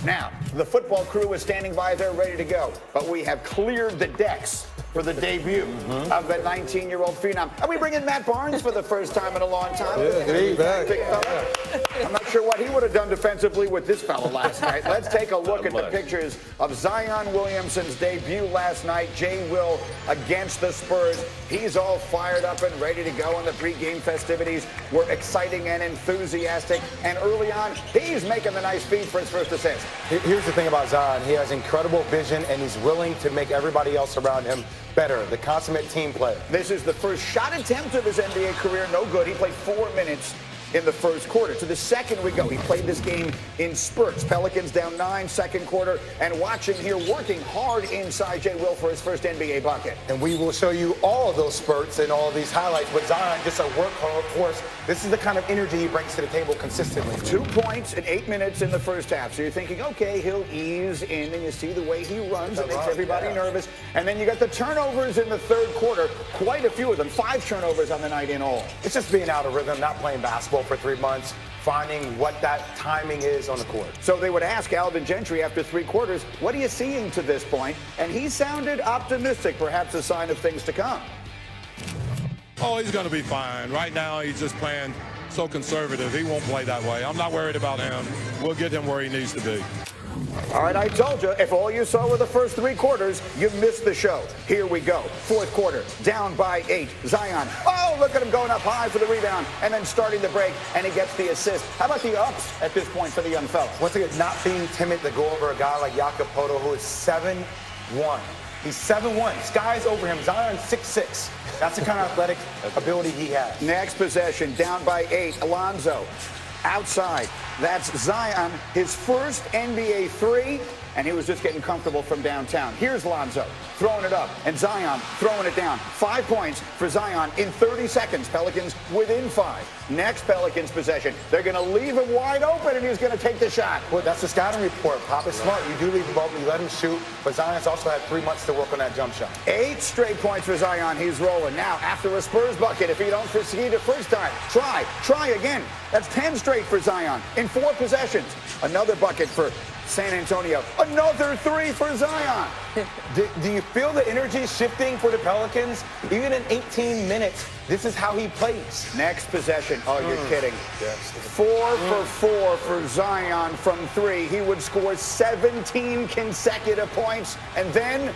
Now, the football crew is standing by. They're ready to go. But we have cleared the decks for the debut of that 19-year-old phenom. Are we bringing Matt Barnes for the first time in a long time? He's back. I'm not sure what he would have done defensively with this fella last night. Let's take a look at the pictures of Zion Williamson's debut last night. Jay Will against the Spurs. He's all fired up and ready to go, and the pregame festivities were exciting and enthusiastic. And early on, he's making the nice feed for his first assist. Here's the thing about Zion. He has incredible vision, and he's willing to make everybody else around him better. The consummate team player. This is the first shot attempt of his NBA career. No good. He played 4 minutes in the first quarter. To the second we go. He played this game in spurts. Pelicans down 9, second quarter, and watching here, working hard inside Jay Will for his first NBA bucket. And we will show you all of those spurts and all of these highlights. But Zion, just a workhorse. This is the kind of energy he brings to the table consistently. 2 points in 8 minutes in the first half. So you're thinking, okay, he'll ease in, and you see the way he runs. It makes everybody nervous. And then you got the turnovers in the third quarter. Quite a few of them. 5 turnovers on the night in all. It's just being out of rhythm, not playing basketball for 3 months, finding what that timing is on the court. So they would ask Alvin Gentry after 3 quarters, what are you seeing to this point? And he sounded optimistic, perhaps a sign of things to come. Oh, he's going to be fine. Right now, he's just playing so conservative. He won't play that way. I'm not worried about him. We'll get him where he needs to be. All right, I told you, if all you saw were the first 3 quarters, you missed the show. Here we go. Fourth quarter, down by 8. Zion. Oh, look at him going up high for the rebound and then starting the break, and he gets the assist. How about the ups at this point for the young fella? Once again, not being timid to go over a guy like Jakob Poeltl, who is 7'1". He's 7'1". Sky's over him. Zion's 6'6". That's the kind of athletic ability he has. Next possession, down by 8. Alonzo. Outside. That's Zion, his first NBA 3, and he was just getting comfortable from downtown. Here's Lonzo throwing it up, and Zion throwing it down. 5 points for Zion in 30 seconds. Pelicans within 5. Next Pelicans possession. They're going to leave him wide open, and he's going to take the shot. Well, that's the scouting report. Pop is smart. You do leave the ball, you let him shoot, but Zion's also had 3 months to work on that jump shot. 8 straight points for Zion. He's rolling. Now, after a Spurs bucket, if you don't succeed the first time, try again. That's 10 straight for Zion in 4 possessions. Another bucket for San Antonio. Another 3 for Zion. Do you feel the energy shifting for the Pelicans? Even in 18 minutes, this is how he plays. Next possession. Oh, you're kidding. Yes. 4 for 4 for Zion from 3. He would score 17 consecutive points, and then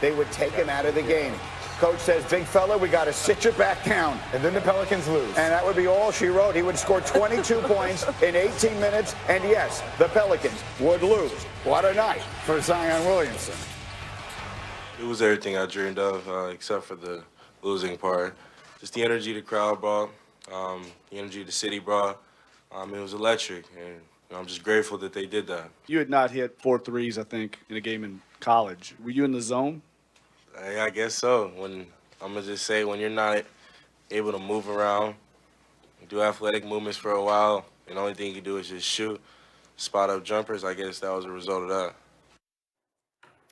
they would take him out of the game. Coach says, big fella, we got to sit you back down. And then the Pelicans lose. And that would be all she wrote. He would score 22 points in 18 minutes. And yes, the Pelicans would lose. What a night for Zion Williamson. It was everything I dreamed of, except for the losing part. Just the energy the crowd brought, the energy the city brought. It was electric. And I'm just grateful that they did that. You had not hit 4 threes, I think, in a game in college. Were you in the zone? I guess so. I'm going to just say, when you're not able to move around, do athletic movements for a while, and the only thing you can do is just shoot spot-up jumpers, I guess that was a result of that.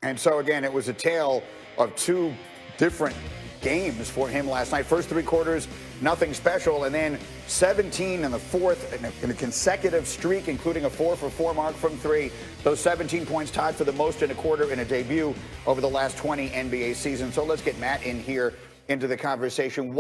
And so, again, it was a tale of 2 different games for him last night. First 3 quarters, nothing special, and then 17 in the fourth in a consecutive streak, including a 4 for 4 mark from 3. Those 17 points tied for the most in a quarter in a debut over the last 20 NBA seasons. So let's get Matt in here into the conversation.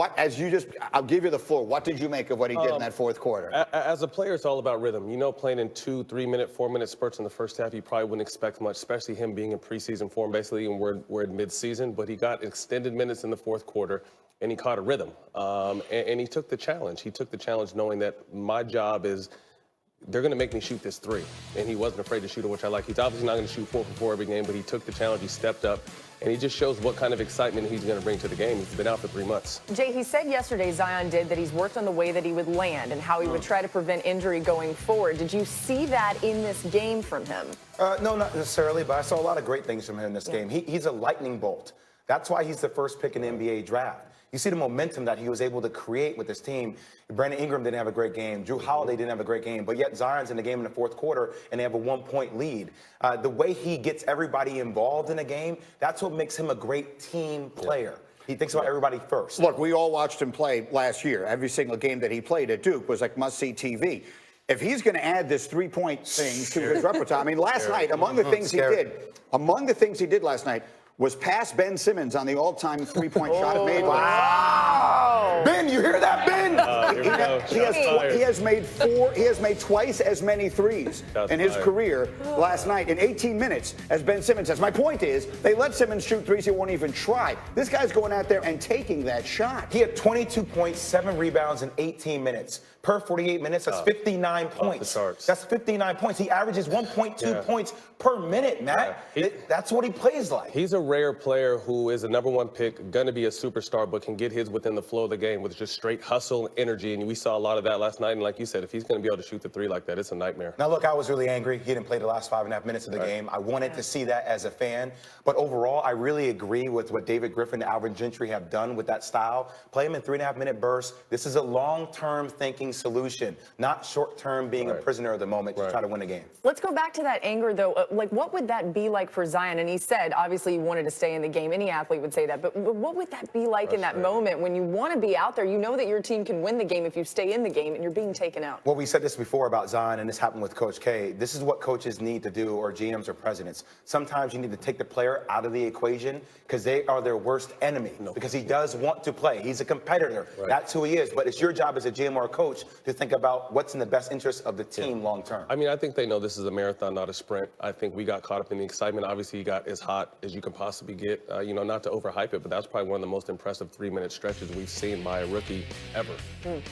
I'll give you the floor. What did you make of what he did in that fourth quarter? As a player, it's all about rhythm. You know, playing in 2, 3 minute, 4 minute spurts in the first half, you probably wouldn't expect much, especially him being in preseason form, basically, and we're in mid-season. But he got extended minutes in the fourth quarter, and he caught a rhythm. And he took the challenge. He took the challenge knowing that my job is, they're going to make me shoot this 3. And he wasn't afraid to shoot it, which I like. He's obviously not going to shoot 4 for 4 every game, but he took the challenge, he stepped up, and he just shows what kind of excitement he's going to bring to the game. He's been out for 3 months. Jay, he said yesterday, Zion did, that he's worked on the way that he would land and how he would try to prevent injury going forward. Did you see that in this game from him? No, not necessarily, but I saw a lot of great things from him in this game. He's a lightning bolt. That's why he's the first pick in the NBA draft. You see the momentum that he was able to create with this team. Brandon Ingram didn't have a great game. Drew Holiday didn't have a great game. But yet Zion's in the game in the fourth quarter, and they have a 1-point lead. The way he gets everybody involved in a game, that's what makes him a great team player. He thinks about everybody first. Look, we all watched him play last year. Every single game that he played at Duke was like must-see TV. if he's going to add this three-point thing to his repertoire, I mean, last night, among the things he did last night was pass Ben Simmons on the all-time three-point shot made. Wow! Ben, you hear that, Ben? He has made twice as many threes in his career last night in 18 minutes as Ben Simmons has. My point is, they let Simmons shoot threes, he won't even try. This guy's going out there and taking that shot. He had 22 points, 7 rebounds in 18 minutes. Per 48 minutes, that's 59 points. That's 59 points. He averages 1.2 points per minute, Matt. That's what he plays like. He's a rare player who is a #1 pick, going to be a superstar, but can get his within the flow of the game with just straight hustle and energy. And we saw a lot of that last night. And like you said, if he's going to be able to shoot the three like that, it's a nightmare. Now, look, I was really angry. He didn't play the last 5.5 minutes of the game. I wanted to see that as a fan. But overall, I really agree with what David Griffin and Alvin Gentry have done with that style. Play him in 3.5-minute bursts. This is a long-term thinking solution, not short-term being a prisoner of the moment to try to win a game. Let's go back to that anger, though. Like, what would that be like for Zion? And he said, obviously, he wanted to stay in the game. Any athlete would say that. But what would that be like in that moment when you want to be out there? You know that your team can win the game if you stay in the game and you're being taken out. Well, we said this before about Zion, and this happened with Coach K. This is what coaches need to do, or GMs or presidents. Sometimes you need to take the player out of the equation because they are their worst enemy. Because he does want to play. He's a competitor. That's who he is. But it's your job as a GM or a coach to think about what's in the best interest of the team long term. I mean, I think they know this is a marathon, not a sprint. I think we got caught up in the excitement. Obviously, you got as hot as you can possibly get. Not to overhype it, but that's probably one of the most impressive 3-minute stretches we've seen by a rookie ever.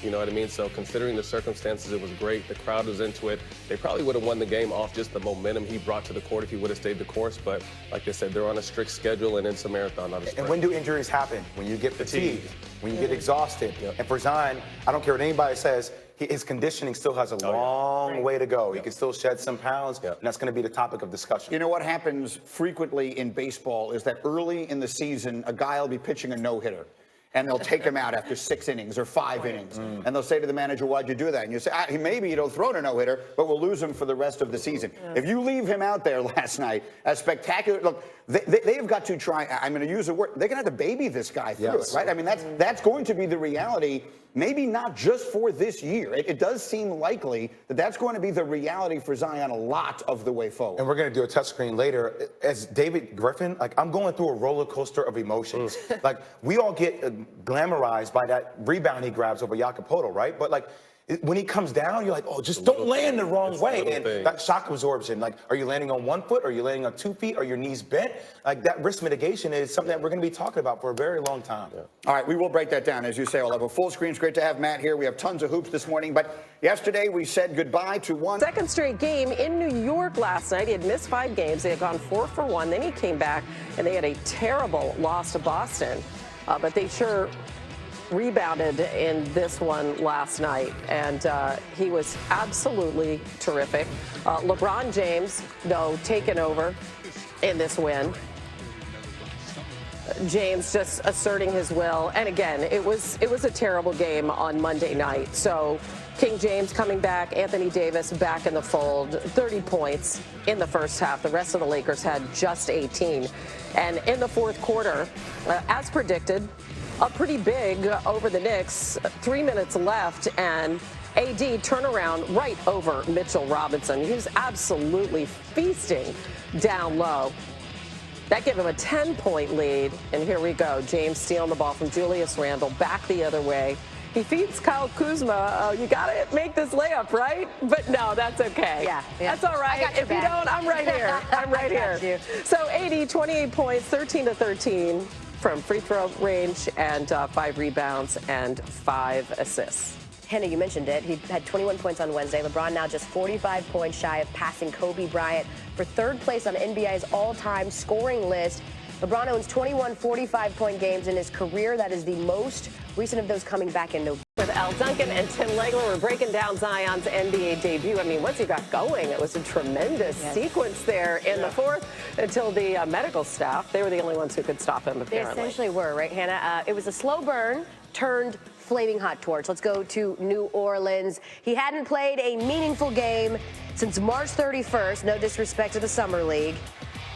You know what I mean? So considering the circumstances, it was great. The crowd was into it. They probably would have won the game off just the momentum he brought to the court if he would have stayed the course. But like I said, they're on a strict schedule, and it's a marathon, not a sprint. And when do injuries happen? When you get fatigued, when you get exhausted. And for Zion, I don't care what anybody says, his conditioning still has a long way to go. He can still shed some pounds, and that's going to be the topic of discussion. You know what happens frequently in baseball is that early in the season, a guy will be pitching a no-hitter, and they'll take him out after 6 innings or 5 innings, and they'll say to the manager, why'd you do that? And you say, maybe you don't throw a no-hitter, but we'll lose him for the rest of the season. If you leave him out there last night, as spectacular, look, they've got to try, I'm going to use a word, they're going to have to baby this guy through it, right? I mean, that's going to be the reality. Maybe not just for this year. It does seem likely that that's going to be the reality for Zion a lot of the way forward. And we're going to do a touch screen later. As David Griffin, I'm going through a roller coaster of emotions. We all get glamorized by that rebound he grabs over Jacopoto, right? But when he comes down, you're like, oh, just don't land the wrong way. And that shock absorption, are you landing on 1 foot? Are you landing on 2 feet? Are your knees bent? That risk mitigation is something that we're going to be talking about for a very long time. All right, we will break that down. As you say, we'll have a full screen. It's great to have Matt here. We have tons of hoops this morning. But yesterday, we said goodbye to one. Second straight game in New York last night. He had missed 5 games. They had gone 4 for 1. Then he came back, and they had a terrible loss to Boston. But they sure rebounded in this one last night, and he was absolutely terrific. LeBron James, though, taken over in this win. James just asserting his will, and again, it was a terrible game on Monday night. So King James coming back, Anthony Davis back in the fold, 30 points in the first half. The rest of the Lakers had just 18, and in the fourth quarter, as predicted, up pretty big over the Knicks. 3 minutes left, and AD turnaround right over Mitchell Robinson. He was absolutely feasting down low. That gave him a 10-point lead, and here we go. James stealing the ball from Julius Randle, back the other way. He feeds Kyle Kuzma. You got to make this layup, right? But no, that's okay. Yeah. That's all right. If you don't, I'm right here. I'm right here. So AD, 28 points, 13 to 13. From free throw range, and 5 rebounds and 5 assists. Hannah, you mentioned it. He had 21 points on Wednesday. LeBron now just 45 points shy of passing Kobe Bryant for 3rd place on NBA's all-time scoring list. LeBron owns 21 45-point games in his career. That is the most recent of those coming back in November. With Al Duncan and Tim Legler, we're breaking down Zion's NBA debut. I mean, once he got going, it was a tremendous sequence there in the fourth until the medical staff, they were the only ones who could stop him, apparently. They essentially were, right, Hannah? It was a slow burn turned flaming hot torch. Let's go to New Orleans. He hadn't played a meaningful game since March 31st. No disrespect to the Summer League.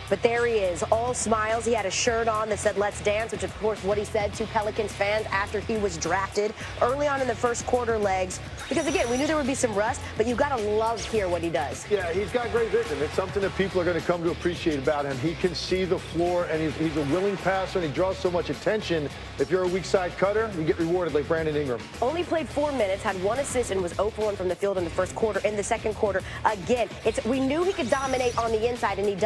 But there he is, all smiles. He had a shirt on that said, "Let's dance," which, of course, what he said to Pelicans fans after he was drafted early on in the first quarter legs. Because, again, we knew there would be some rust, but you've got to love here what he does. Yeah, he's got great vision. It's something that people are going to come to appreciate about him. He can see the floor, and he's a willing passer, and he draws so much attention. If you're a weak side cutter, you get rewarded like Brandon Ingram. Only played 4 minutes, had 1 assist, and was 0 for 1 from the field in the first quarter. In the second quarter, again, we knew he could dominate on the inside, and he does.